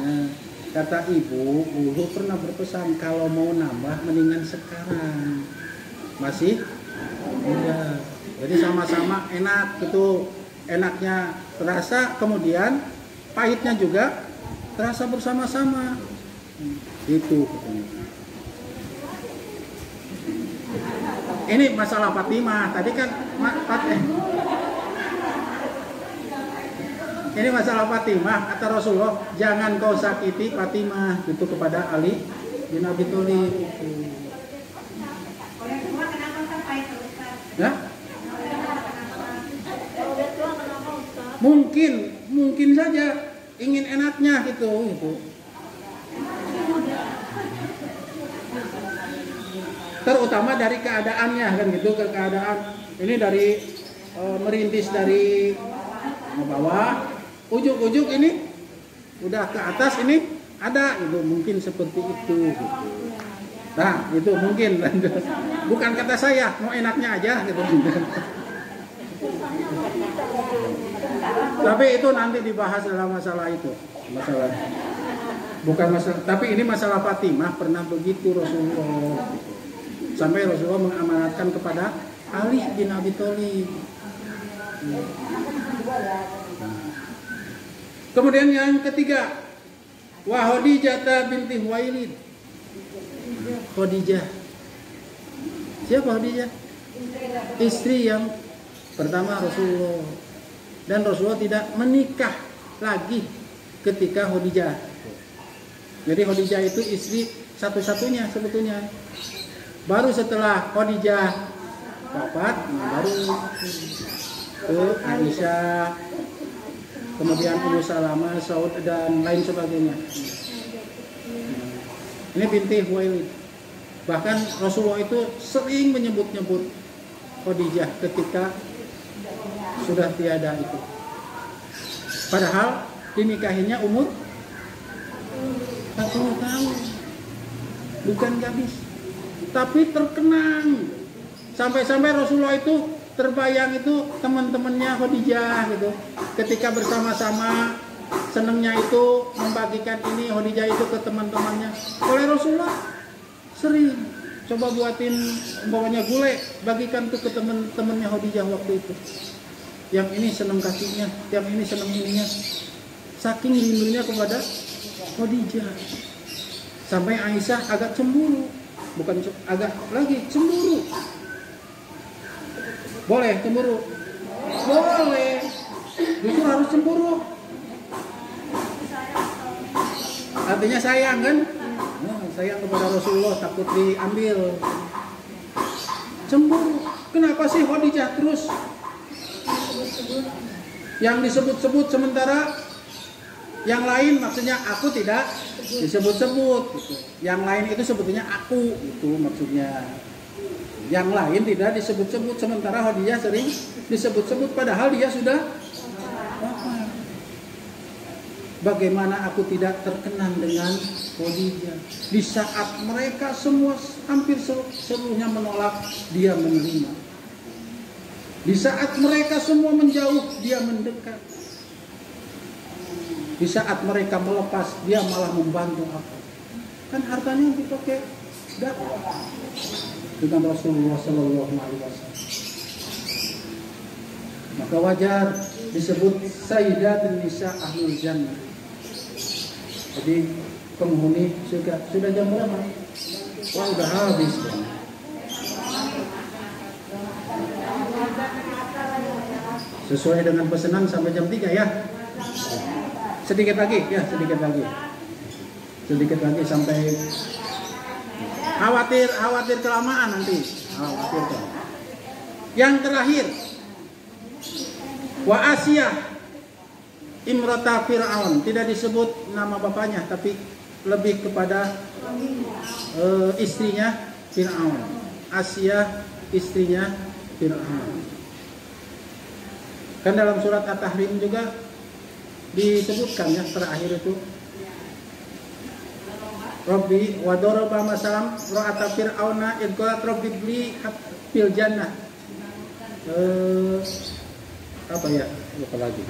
Nah, kata Ibu dulu pernah berpesan kalau mau nambah mendingan sekarang masih muda. Jadi sama-sama enak gitu, enaknya terasa, kemudian pahitnya juga terasa bersama-sama. Itu katanya. Ini masalah Fatimah. Tadi kan ini masalah Fatimah, kata Rasulullah, jangan kau sakiti Fatimah, itu kepada Ali bin Abi Thalib. Ya? Mungkin saja ingin enaknya gitu. Terutama dari keadaannya kan gitu, keadaan ini dari merintis dari bawah, ujuk-ujuk ini udah ke atas, ini ada itu, mungkin seperti itu gitu. Nah itu mungkin bukan kata saya, mau enaknya aja gitu. Tapi itu nanti dibahas dalam masalah itu, masalah bukan masalah, tapi ini masalah Fatimah pernah begitu Rasulullah gitu. Sampai Rasulullah mengamanatkan kepada Ali bin Abi Thalib. Kemudian yang ketiga, wa Khadijah binti Khuwailid. Khadijah. Siapa Khadijah? Istri yang pertama Rasulullah. Dan Rasulullah tidak menikah lagi ketika Khadijah. Jadi Khadijah itu istri satu-satunya sebetulnya. Baru setelah Khadijah wafat, baru ke Aisyah, kemudian Ummu Salamah, Saud dan lain sebagainya. Ini binti Khuwailid. Bahkan Rasulullah itu sering menyebut-nyebut Khadijah ketika sudah tiada itu. Padahal dinikahinya umur 40 tahun. Bukan gadis. Tapi terkenang. Sampai-sampai Rasulullah itu terbayang itu teman-temannya Khadijah gitu. Ketika bersama-sama senangnya itu membagikan ini Khadijah itu ke teman-temannya. Oleh Rasulullah sering coba buatin umpamanya gulai, bagikan tuh ke teman-temannya Khadijah waktu itu. Yang ini senang kakinya, yang ini senang ininya. Saking rindunya kepada Khadijah. Sampai Aisyah agak cemburu. Bukan agak lagi cemburu. Boleh cemburu? Boleh. Justru harus cemburu. Artinya sayang kan? Nah, sayang kepada Rasulullah, takut diambil. Cemburu. Kenapa sih Khadijah terus yang disebut-sebut sementara yang lain maksudnya aku tidak disebut-sebut gitu. Yang lain itu sebetulnya aku, itu maksudnya. Yang lain tidak disebut-sebut, sementara Khadijah sering disebut-sebut padahal dia sudah wafat. Bagaimana aku tidak terkenang dengan Khadijah di saat mereka semua hampir seluruhnya menolak, dia menerima. Di saat mereka semua menjauh, dia mendekat. Di saat mereka melepas, dia malah membantu apa? Kan hartanya dipakai dakwah dengan Rasulullah Sallallahu Alaihi Wasallam. Maka wajar disebut Sayyidatun Nisa Ahlul Jannah. Jadi penghuni surga. Sudah jam berapa? Wah, udah habis. Sesuai dengan pesanan sampai jam 3 ya. Sedikit lagi ya, sedikit lagi. Sedikit lagi sampai khawatir kelamaan nanti. Khawatir kan. Yang terakhir, wa Asiyah imrata Fir'aun, tidak disebut nama bapaknya tapi lebih kepada istrinya Fir'aun. Asiyah istrinya Fir'aun. Kan dalam surat At-Tahrim juga disebutkan ya terakhir itu Rabbi wa daraba masalam ra'ata fir'auna id qalat rabbi li fil jannah. Apa ya? Lupa lagi.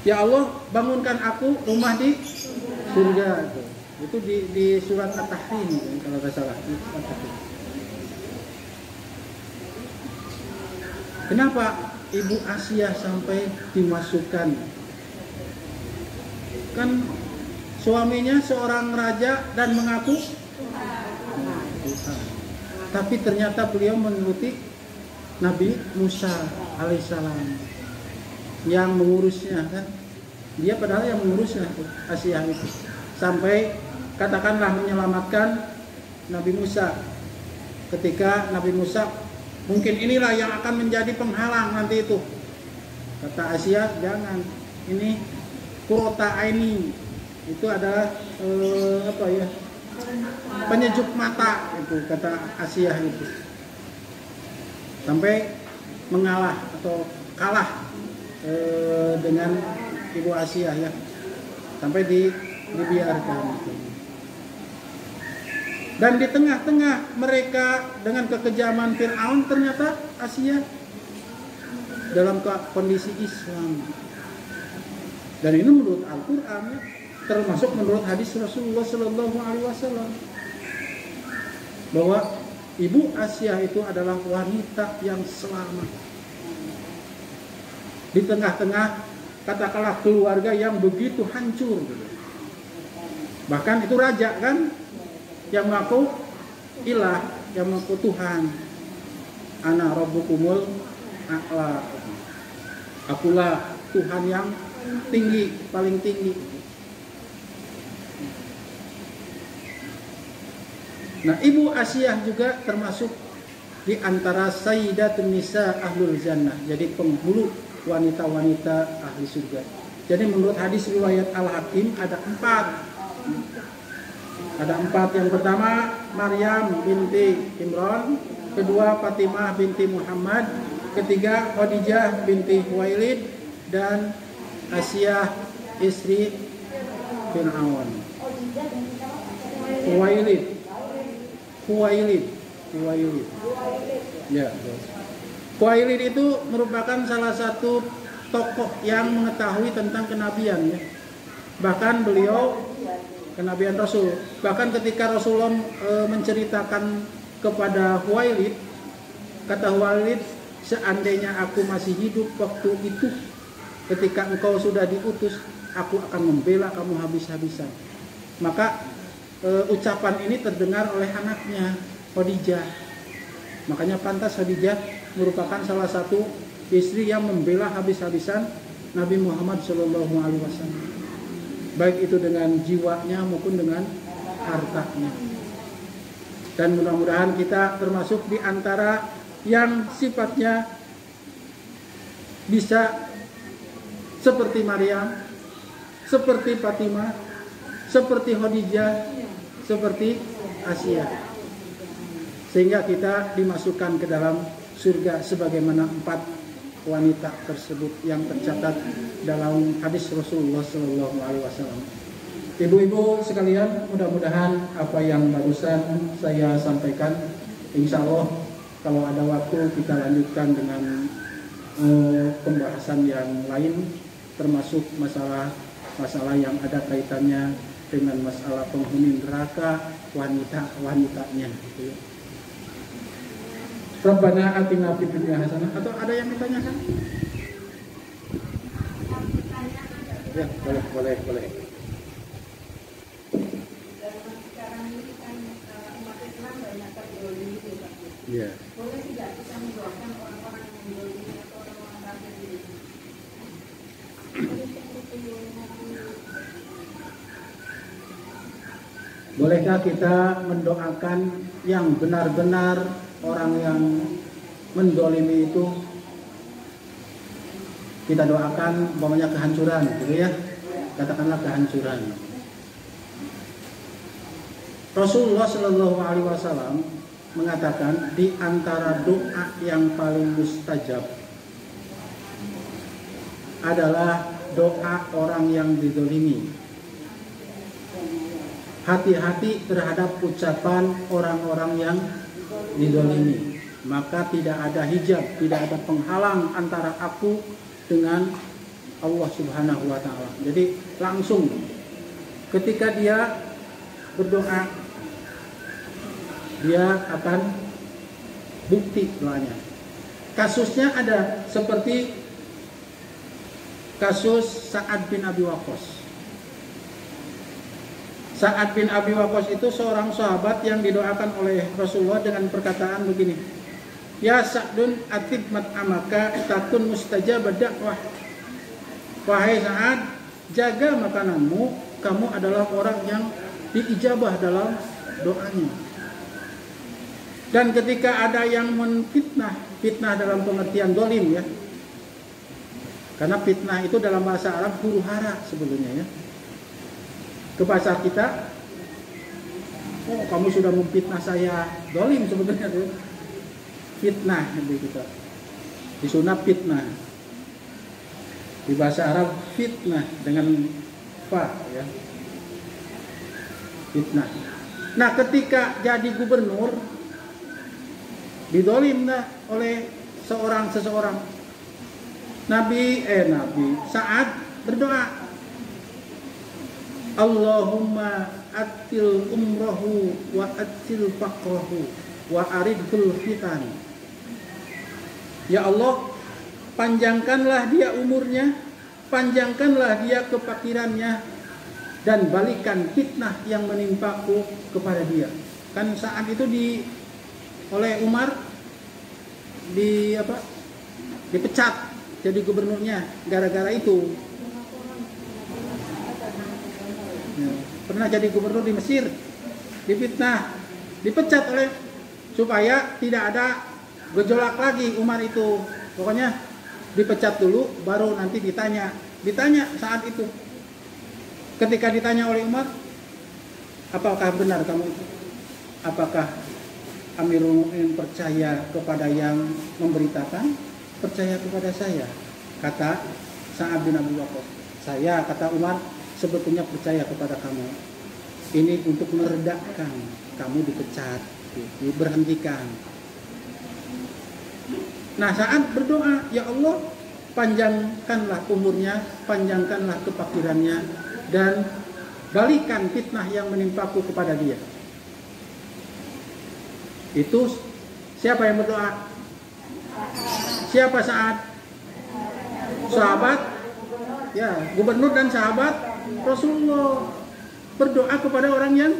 Ya Allah, bangunkan aku rumah di surga. Itu di surat At-Tahrim kalau tidak salah. Kenapa Ibu Asiyah sampai dimasukkan? Kan suaminya seorang raja dan mengaku Tuhan. Tapi ternyata beliau menuruti Nabi Musa alaihissalam yang mengurusnya kan. Dia padahal yang mengurusnya Asiyah itu. Sampai katakanlah menyelamatkan Nabi Musa. Ketika Nabi Musa mungkin inilah yang akan menjadi penghalang nanti itu. Kata Asiyah, jangan. Ini kurota aini. Itu adalah penyejuk mata itu kata Asiyah itu. Sampai mengalah atau kalah dengan Ibu Asiyah ya. Sampai dibiarkan itu. Dan di tengah-tengah mereka dengan kekejaman Fir'aun ternyata Asiyah dalam kondisi Islam. Dan ini menurut Al-Quran ya, termasuk menurut hadis Rasulullah Sallallahu Alaihi Wasallam bahwa Ibu Asiyah itu adalah wanita yang selamat di tengah-tengah katakanlah keluarga yang begitu hancur. Bahkan itu raja kan yang mengaku ilah, yang mengaku Tuhan. Ana rabbukumul a'la. Akulah Tuhan yang tinggi, paling tinggi. Nah, Ibu Asiyah juga termasuk di antara Sayyidatun Nisa Ahlul Jannah. Jadi penghulu wanita-wanita ahli surga. Jadi menurut hadis riwayat Al-Hakim ada 4. Ada 4. Yang pertama Maryam binti Imran, kedua Fatimah binti Muhammad, ketiga Khadijah binti Khuwailid, dan Asiyah istri Fir'aun. Khuwailid. Ya. Khuwailid itu merupakan salah satu tokoh yang mengetahui tentang kenabian, ya. Bahkan beliau kenabian Rasul. Bahkan ketika Rasulullah menceritakan kepada Khuwailid, kata Khuwailid, seandainya aku masih hidup waktu itu, ketika engkau sudah diutus, aku akan membela kamu habis-habisan. Maka ucapan ini terdengar oleh anaknya Khadijah. Makanya pantas Khadijah merupakan salah satu istri yang membela habis-habisan Nabi Muhammad SAW. Baik itu dengan jiwanya maupun dengan hartanya. Dan mudah-mudahan kita termasuk di antara yang sifatnya bisa seperti Maryam, seperti Fatimah, seperti Khadijah, seperti Asiyah. Sehingga kita dimasukkan ke dalam surga sebagaimana 4 wanita tersebut yang tercatat dalam hadis Rasulullah SAW. Ibu-ibu sekalian, mudah-mudahan apa yang barusan saya sampaikan, insya Allah kalau ada waktu kita lanjutkan dengan pembahasan yang lain, termasuk masalah yang ada kaitannya dengan masalah penghuni neraka, wanitanya, gitu ya. Rabbana atina fid dunya hasanah. Atau ada yang ditanyakan? Ya, boleh. Ya. Boleh tidak kita mendoakan orang-orang yang mendolimi atau orang-orang kafir ini? Bolehkah kita mendoakan yang benar-benar orang yang mendolimi itu, kita doakan umpamanya kehancuran, gitu ya, katakanlah kehancuran. Rasulullah Shallallahu Alaihi Wasallam mengatakan di antara doa yang paling mustajab adalah doa orang yang didolimi. Hati-hati terhadap ucapan orang-orang yang didolimi. Maka tidak ada hijab, tidak ada penghalang antara aku dengan Allah Subhanahu wa Ta'ala. Jadi langsung ketika dia berdoa, dia akan bukti doanya. Kasusnya ada seperti kasus Sa'ad bin Abi Waqqas. Sa'ad bin Abi Waqqas itu seorang sahabat yang didoakan oleh Rasulullah dengan perkataan begini, ya Sa'dun atibmat amaka takun mustajab dakwah. Wahai Sa'ad, jaga makananmu, kamu adalah orang yang diijabah dalam doanya. Dan ketika ada yang menfitnah, fitnah dalam pengertian dolim, ya, karena fitnah itu dalam bahasa Arab huru hara sebetulnya, ya. Ke bahasa kita, oh kamu sudah memfitnah saya, dolim sebetulnya itu. Fitnah gitu kita. Disunat fitnah. Di bahasa Arab fitnah dengan fa, ya. Fitnah. Nah, ketika jadi gubernur didolim oleh seseorang. Nabi Sa'ad berdoa, Allahumma atil umrahu wa atil faqrahu wa aridhul fitan. Ya Allah, panjangkanlah dia umurnya, panjangkanlah dia kefakirannya, dan balikan fitnah yang menimpaku kepada dia. Kan saat itu oleh Umar dipecat jadi gubernurnya gara-gara itu. Ya, pernah jadi gubernur di Mesir, difitnah, dipecat oleh, supaya tidak ada gejolak lagi Umar itu. Pokoknya dipecat dulu, baru nanti ditanya saat itu. Ketika ditanya oleh Umar, apakah benar kamu itu? Apakah Amirul Mukminin percaya kepada yang memberitakan? Percaya kepada saya, kata Sa'ad bin Abi Waqqas. Saya, kata Umar, sebetulnya percaya kepada kamu. Ini untuk meredakan kamu dipecat, diberhentikan. Nah, Sa'ad berdoa, ya Allah, panjangkanlah umurnya, panjangkanlah kefakirannya, dan balikan fitnah yang menimpaku kepada dia. Itu siapa yang berdoa? Siapa Sa'ad? Sahabat, ya, gubernur dan sahabat Rasulullah, berdoa kepada orang yang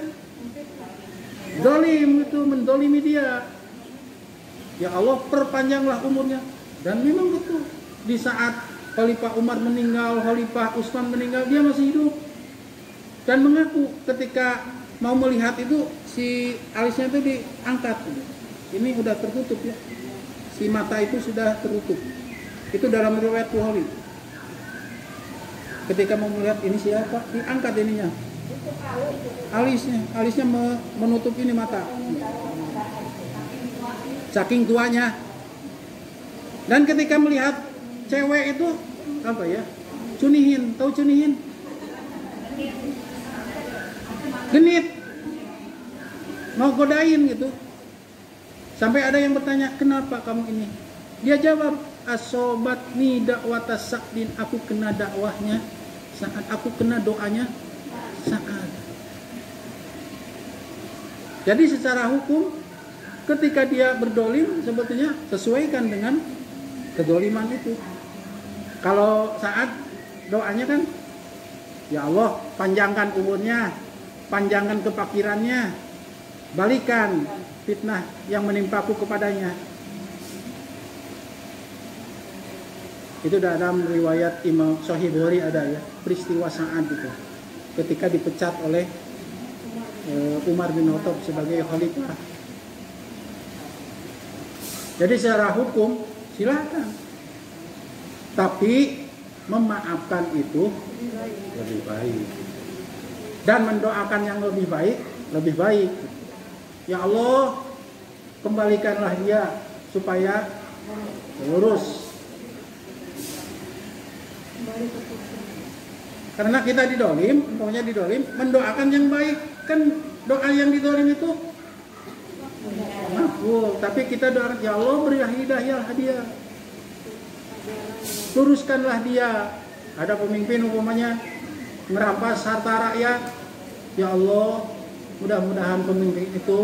zalim, itu mendolimi dia. Ya Allah, perpanjanglah umurnya. Dan memang betul, di saat Khalifah Umar meninggal, Khalifah Utsman meninggal, dia masih hidup. Dan mengaku ketika mau melihat itu, si alisnya itu diangkat. Ini udah tertutup ya. Si mata itu sudah tertutup. Itu dalam riwayat Bukhari. Ketika mau melihat ini siapa, diangkat ininya. Alisnya menutup ini mata. Saking tuanya. Dan ketika melihat cewek itu apa ya? Cunihin, tahu cunihin? Genit. Mau godain gitu. Sampai ada yang bertanya, kenapa kamu ini? Dia jawab, asobatni dakwata Sa'din, aku kena dakwahnya saat, aku kena doanya saat. Jadi secara hukum, ketika dia berdolim, sebetulnya sesuaikan dengan kedoliman itu. Kalau saat doanya kan, ya Allah, panjangkan umurnya, panjangkan kefakirannya, balikan fitnah yang menimpaku kepadanya. Itu dalam riwayat Imam Sahih Bukhari ada ya, peristiwa Sa'ad itu ketika dipecat oleh Umar bin Khattab sebagai khalifah. Jadi secara hukum silakan, tapi memaafkan itu lebih baik, dan mendoakan yang lebih baik. Ya Allah, kembalikanlah dia supaya lurus. Karena kita didolim, pokoknya didolim, mendoakan yang baik. Kan doa yang didolim itu makbul. Tapi kita doakan, ya Allah, berilah hidayah dia, luruskanlah dia. Ada pemimpin umpamanya merampas harta rakyat, ya Allah, mudah-mudahan pemimpin itu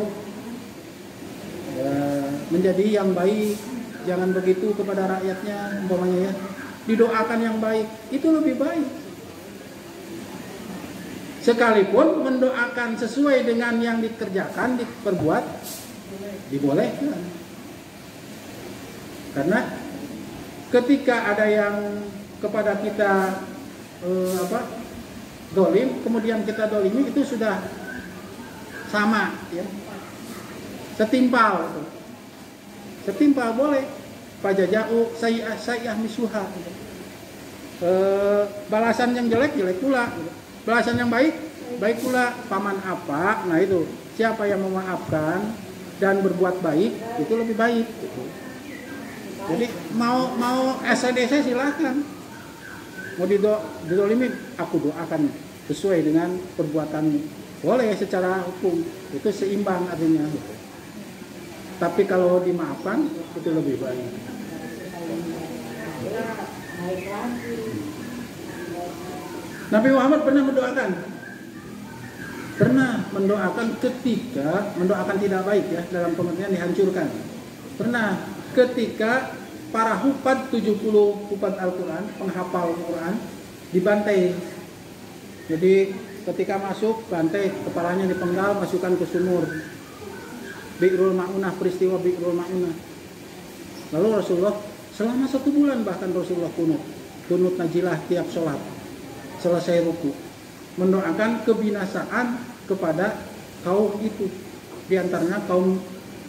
menjadi yang baik, jangan begitu kepada rakyatnya, umpamanya ya. Didoakan yang baik, itu lebih baik. Sekalipun mendoakan sesuai dengan yang dikerjakan, diperbuat, dibolehkan. Karena ketika ada yang kepada kita dolim, kemudian kita dolimi, itu sudah sama ya, setimpal. Setimpal boleh. Pajajau sayyah misuha. Balasan yang jelek pula. Balasan yang baik pula. Paman apa? Nah itu, siapa yang memaafkan dan berbuat baik, itu lebih baik. Jadi mau SDC silakan. Mau didolimi, aku doakan sesuai dengan perbuatan. Boleh secara hukum, itu seimbang artinya. Tapi kalau dimaafkan, itu lebih baik. Nabi Muhammad pernah mendoakan ketika mendoakan tidak baik ya, dalam pengertian dihancurkan. Pernah ketika para hufad 70 hufad Al-Quran, penghafal Al-Quran, dibantai. Jadi ketika masuk, bantai, kepalanya dipenggal, masukkan ke sumur. Bi'rul Ma'unah, peristiwa Bi'rul Ma'unah. Lalu Rasulullah selama 1 bulan bahkan Rasulullah kunut najilah tiap sholat, selesai ruku, mendoakan kebinasaan kepada kaum itu. di antaranya kaum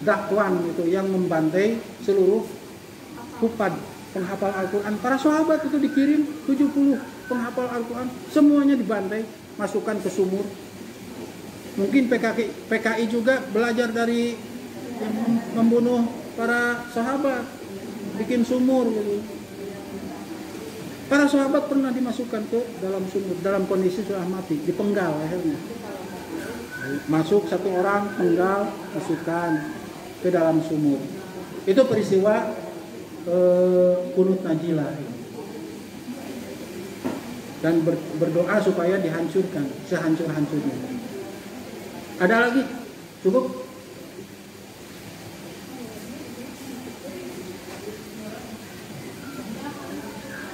Dakwan itu yang membantai seluruh hufad penghafal Al-Quran. Para sahabat itu dikirim 70 penghafal Al-Quran, semuanya dibantai, masukkan ke sumur. Mungkin PKI juga belajar dari yang membunuh para sahabat, bikin sumur gitu. Para sahabat pernah dimasukkan ke dalam sumur dalam kondisi sudah mati, dipenggal akhirnya. Masuk satu orang, penggal, masukkan ke dalam sumur. Itu peristiwa Qunut Najilah. Dan berdoa supaya dihancurkan sehancur-hancurnya. Ada lagi? Cukup?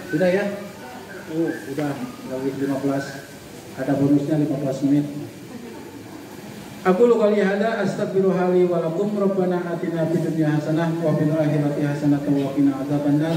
Sudah ya? Oh, udah lebih 15. Ada bonusnya 15 menit. Aku qouli hada astaghfirullaha li wa lakum rabbana atina fid dunya hasanah wa fil akhirati hasanah wa qina adzabannar.